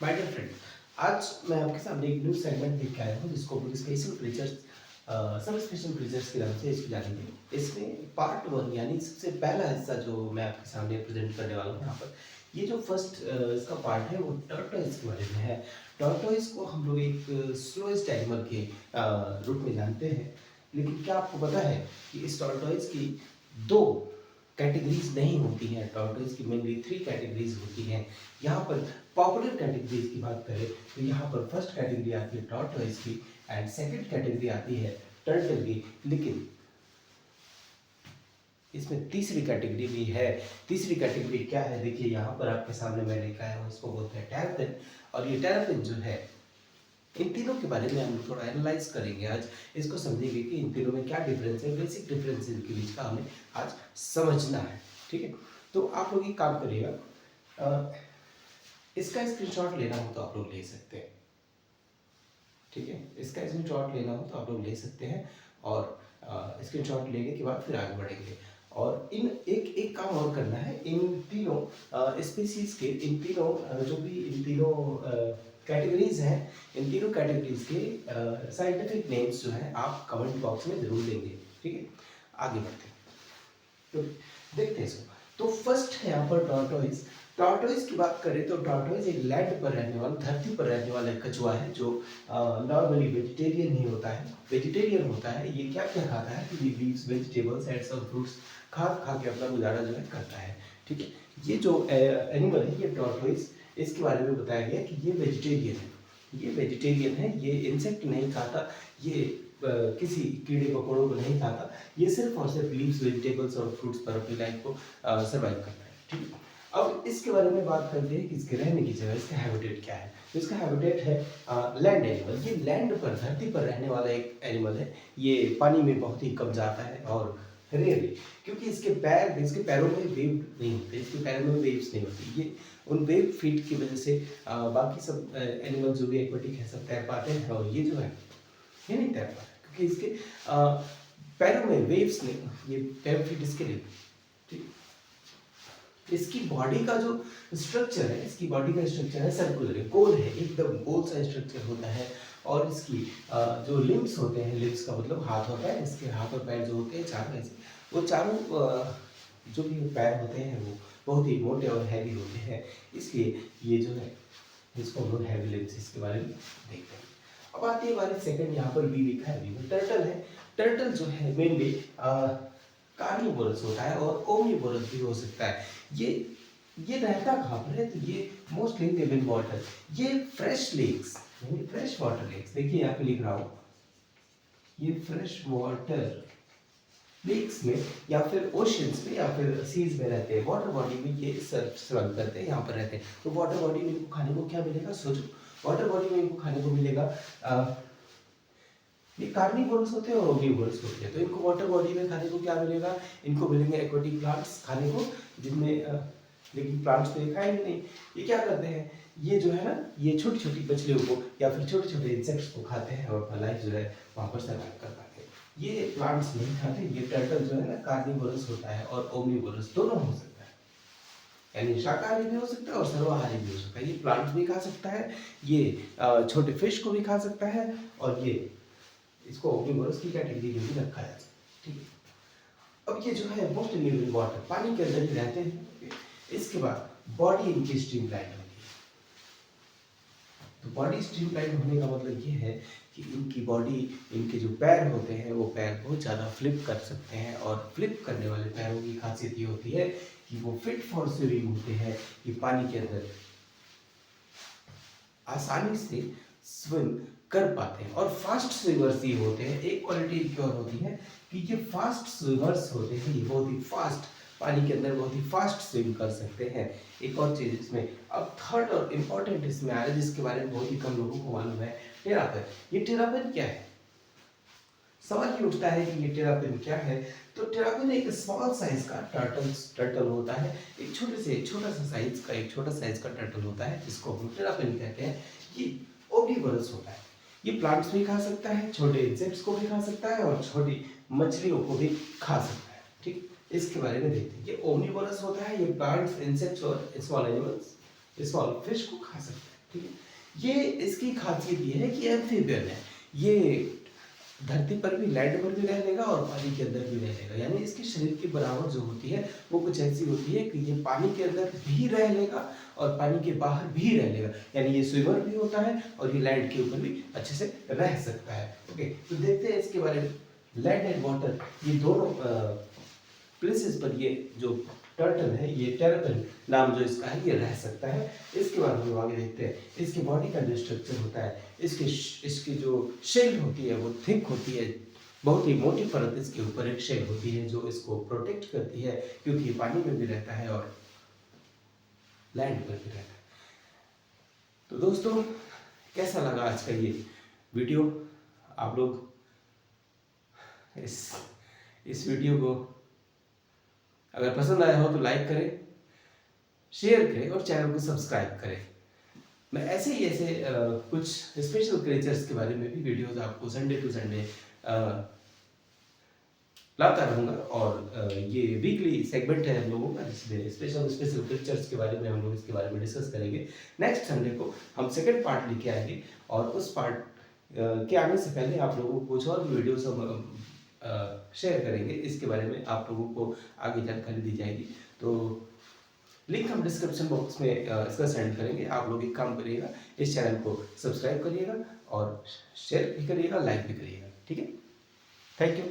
My dear friend, आज मैं आपके सामने एक न्यू सेगमेंट लेके आया हूँ जिसको हम स्पेशल क्रीचर्स सब स्पेशल क्रीचर्स के नाम से इसको जानेंगे। इसमें पार्ट वन यानी सबसे पहला हिस्सा जो मैं आपके सामने प्रेजेंट करने वाला हूँ यहाँ पर, ये जो फर्स्ट इसका पार्ट है वो टॉर्टोइज के बारे में है। टॉर्टोइज को हम लोग एक स्लोएस्ट एनिमल के रूप में जानते हैं, लेकिन क्या आपको पता है कि इस टॉर्टोइज की दो कैटेगरीज नहीं होती हैं। टॉर्टोइज की मेनली थ्री कैटेगरीज होती हैं। यहाँ पर पॉपुलर कैटेगरीज की बात करें तो यहाँ पर फर्स्ट कैटेगरी आती है टॉर्टोइज की एंड सेकंड कैटेगरी आती है टर्टल की। लेकिन इसमें तीसरी कैटेगरी भी है। तीसरी कैटेगरी क्या है, देखिए यहाँ पर आपके सामने मैं लेकर आया हूँ, इसको बोलते हैं टेरापिन। और ये टेरापिन जो है, इन तीनों के बारे में हम थोड़ा एनालाइज करेंगे आज। इसको समझेंगे कि इन तीनों में क्या डिफरेंस है, बेसिक डिफरेंस इनके बीच का हमें आज समझना है। ठीक है, तो आप लोग एक काम करिएगा, इसका स्क्रीनशॉट लेना हो तो आप लोग ले सकते हैं। ठीक है, इसका स्क्रीनशॉट लेना हो तो आप लोग ले सकते हैं और स्क्रीनशॉट लेने के बाद फिर आगे बढ़ेंगे। और इन एक एक काम और करना है, इन तीनों स्पीसीज के, इन तीनों जो भी इन तीनों कैटेगरीज हैं, इन तीनों कैटेगरीज के साइंटिफिक नेम्स जो है आप कमेंट बॉक्स में जरूर देंगे। ठीक है, आगे बढ़ते हैं तो देखते हैं इसको। तो फर्स्ट है यहाँ पर टॉर्टोइज। टॉर्टोइज की बात करें तो टॉर्टोइज एक लैंड पर रहने वाला, धरती पर रहने वाला एक कछुआ है जो नॉर्मली वेजिटेरियन ही होता है। वेजिटेरियन होता है, ये क्या क्या खाता है, ये leaves, vegetables and some fruits खा खा के अपना गुजारा जो है करता है। ठीक है, ये जो एनिमल है ये टॉर्टोइज, इसके बारे में बताया गया कि ये वेजिटेरियन है। ये वेजिटेरियन है, ये इंसेक्ट नहीं खाता, ये किसी कीड़े मकोड़ों को नहीं खाता, ये सिर्फ और सिर्फ लीव्स, वेजिटेबल्स और फ्रूट्स पर अपनी लाइफ को सर्वाइव करता है। ठीक है, अब इसके बारे में बात करते हैं कि इसके रहने की जगह, इसका हैबिटेट क्या है। तो इसका हैबिटेट है लैंड एनिमल। ये लैंड पर, धरती पर रहने वाला एक एनिमल है। ये पानी में बहुत ही कम जाता है और रेयरली, क्योंकि इसके पैरों में वेव नहीं होते, इसके पैरों में वेव्स नहीं होती। ये उन वेव फीट की वजह से बाकी सब एनिमल जो भी एक्वेटिक है सब तैर पाते हैं, और ये जो है ये नहीं तैर पाता क्योंकि इसके पैरों में वेव्स नहीं, ये पैर फीट इसके लिए। ठीक, इसकी बॉडी का जो स्ट्रक्चर है, इसकी बॉडी का स्ट्रक्चर है सर्कुलर, गोल है, एकदम गोल सा स्ट्रक्चर होता है। और इसकी जो लिम्स होते हैं, लिम्स का मतलब हाथ और पैर, इसके हाथ और पैर जो होते हैं चारों ऐसे, वो चारों जो भी पैर होते हैं वो बहुत ही मोटे और हैवी होते हैं, इसलिए ये जो है इसको हम लोग हैवी लिम्स, इसके बारे में देखते हैं। अब आती है हमारी सेकंड, यहाँ पर बी लिखा है, बी में टर्टल है। टर्टल जो है मेनली कार्निवोरस होता है और ओमनिवोरस भी हो सकता है। ये रहता कहाँ पर है, तो ये मोस्टली लिव इन वाटर। ये fresh lakes, fresh water lakes, देखिए यहाँ पे लिख रहा हूँ, ये फ्रेश वाटर लेक्स में या फिर ओशंस में या फिर सीज में रहते हैं। वाटर बॉडी में ये सर्वाइव करते हैं, यहाँ पर रहते हैं। तो वाटर बॉडी में इनको खाने को क्या मिलेगा, सोचो, वाटर बॉडी में इनको खाने को मिलेगा, ये कार्निवोरस होते हैं और ओमनिवोरस होते हैं। तो इनको वाटर बॉडी में खाने को क्या मिलेगा, इनको मिलेंगे एक्वेटिक प्लांट्स खाने को, जिनमें लेकिन प्लांट्स तो ये खाएंगे नहीं। ये क्या करते हैं, ये जो है ना, ये छोटी छोटी मछलियों को या फिर छोटे छोटे इंसेक्ट्स को खाते हैं और अपना लाइफ जो है वहाँ पर सर्वाइव कर पाते हैं। ये प्लांट्स नहीं खाते। ये टर्टल जो है ना कार्निवोरस होता है और ओमनिवोरस दोनों हो सकता है, यानी शाकाहारी भी हो सकता है और सर्वाहारी भी हो सकता है। ये प्लांट्स भी खा सकता है, ये छोटे फिश को भी खा सकता है, और ये इसको ओमनिवोरस की कैटेगरी में भी रखा जाता है। ठीक है, अब ये जो है मोस्टली लिव इन वाटर, पानी के अंदर ही रहते हैं। इसके बाद बॉडी इनकी स्ट्रीमलाइन होगी। तो बॉडी स्ट्रीमलाइन होने का मतलब ये है कि इनकी बॉडी, इनके जो पैर होते हैं वो पैर बहुत ज़्यादा फ्लिप कर सकते हैं, और फ्लिप करने वाले पैरों की खासियत ये होती है कि वो फिट फॉर स्विमिंग होते हैं, कि पानी के अंदर आसानी से स्विम कर पाते हैं। और फास्ट स्विमर्स ये होते हैं, एक क्वालिटी इनकी और होती है कि ये फास्ट स्विमर्स होते हैं, ये बहुत ही फास्ट पानी के अंदर बहुत ही फास्ट स्विम कर सकते हैं। एक और चीज इसमें, अब थर्ड और इम्पोर्टेंट इसमें आ रहा है जिसके बारे में बहुत ही कम लोगों को मालूम है, टेरापिन। ये टेरापिन क्या है, सवाल ये उठता है कि ये टेरापिन क्या है। तो टेरापिन एक स्मॉल साइज का टर्टल होता है, एक छोटा सा साइज का, एक छोटा साइज का टर्टल होता है जिसको हम टेरापिन कहते हैं। ये ओमनिवोरस होता है, ये प्लांट्स भी खा सकता है, छोटे इंसेक्ट्स को भी खा सकता है और छोटी मछलियों को भी खा सकता है। ठीक, इसके बारे में देखते हैं। ये ओमनिवोरस होता है, ये प्लांट्स, इंसेक्ट्स और स्मॉल एनिमल्स, स्मॉल फिश को खा सकता है। ठीक है। ये इसकी खासियत ये है कि एम्फीबियन है। ये धरती पर भी, लैंड पर भी रह लेगा और पानी के अंदर भी रह लेगा। यानी इसके शरीर की बनावट जो होती है वो कुछ ऐसी होती है कि ये पानी के अंदर भी रह लेगा और पानी के बाहर भी रह लेगा। यानी ये स्विमर भी होता है और ये लैंड के ऊपर भी अच्छे से रह सकता है। ओके, तो देखते हैं इसके बारे में। लैंड एंड वाटर ये दोनों प्लेसेस पर ये जो टर्टल है, ये टर्टल नाम जो इसका है, ये रह सकता है। इसके बाद हम आगे देखते हैं इसकी बॉडी का जो स्ट्रक्चर होता है। इसकी जो शेल होती है वो थिक होती है, बहुत ही मोटी परत इसके ऊपर एक शेल होती है जो इसको प्रोटेक्ट करती है, क्योंकि ये पानी में भी रहता है और लैंड पर भी रहता है। तो दोस्तों, कैसा लगा आज का ये वीडियो? आप लोग इस वीडियो को अगर पसंद आया हो तो लाइक करें, शेयर करें और चैनल को सब्सक्राइब करें। मैं ऐसे कुछ स्पेशल क्रिएचर्स के बारे में भी वीडियोस आपको संडे टू संडे लाता रहूँगा। और ये वीकली सेगमेंट है हम लोगों का, जिसमें स्पेशल क्रिएचर्स के बारे में हम लोग इसके बारे में डिस्कस करेंगे। नेक्स्ट संडे को हम सेकंड पार्ट लेके आएंगे और उस पार्ट के आने से पहले आप लोगों को कुछ और वीडियोस हम शेयर करेंगे। इसके बारे में आप लोगों को आगे जानकारी दी जाएगी। तो लिंक हम डिस्क्रिप्शन बॉक्स में इसका सेंड करेंगे। आप लोग एक काम करिएगा, इस चैनल को सब्सक्राइब करिएगा और शेयर भी करिएगा, लाइक भी करिएगा। ठीक है, थैंक यू।